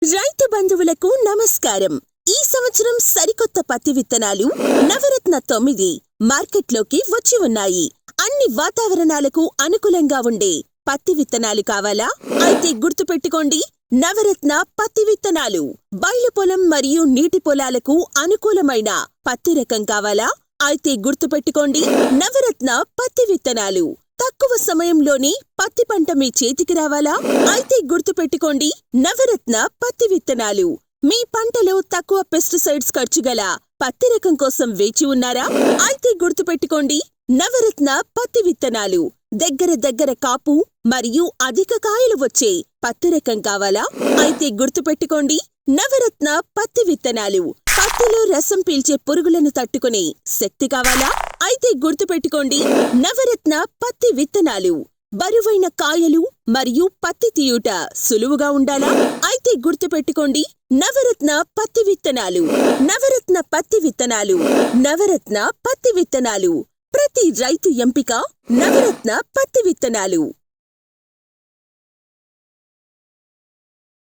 రైతు బంధువులకు నమస్కారం. ఈ సంవత్సరం సరికొత్త పత్తి విత్తనాలు నవరత్న 9 మార్కెట్లోకి వచ్చి ఉన్నాయి. అన్ని వాతావరణాలకు అనుకూలంగా ఉండే పత్తి విత్తనాలు కావాలా? అయితే గుర్తుపెట్టుకోండి, నవరత్న పత్తి విత్తనాలు. బయలు పొలం మరియు నీటి పొలాలకు అనుకూలమైన పత్తి రకం కావాలా? అయితే గుర్తుపెట్టుకోండి, నవరత్న పత్తి విత్తనాలు. తక్కువ సమయంలోనే పత్తి పంట మీ చేతికి రావాలా? అయితే గుర్తుపెట్టుకోండి, నవరత్న పత్తి విత్తనాలు. మీ పంటలో తక్కువ పెస్టిసైడ్స్ ఖర్చు గల పత్తి రకం కోసం వేచి ఉన్నారా? అయితే గుర్తుపెట్టుకోండి, నవరత్న పత్తి విత్తనాలు. దగ్గర కాపు మరియు అధిక కాయలు వచ్చే పత్తి రకం కావాలా? అయితే గుర్తుపెట్టుకోండి, నవరత్న పత్తి విత్తనాలు. పత్తిలో రసం పీల్చే పురుగులను తట్టుకునే శక్తి కావాలా? అయితే గుర్తుపెట్టుకోండి, నవరత్న పత్తి విత్తనాలు. బరువైన కాయలు మరియు పత్తి తీయుట సులువుగా ఉండాలా? అయితే గుర్తుపెట్టుకోండి, నవరత్న పత్తి విత్తనాలు. నవరత్న పత్తి విత్తనాలు. నవరత్న పత్తి విత్తనాలు. ప్రతి రైతు ఎంపిక నవరత్న పత్తి విత్తనాలు.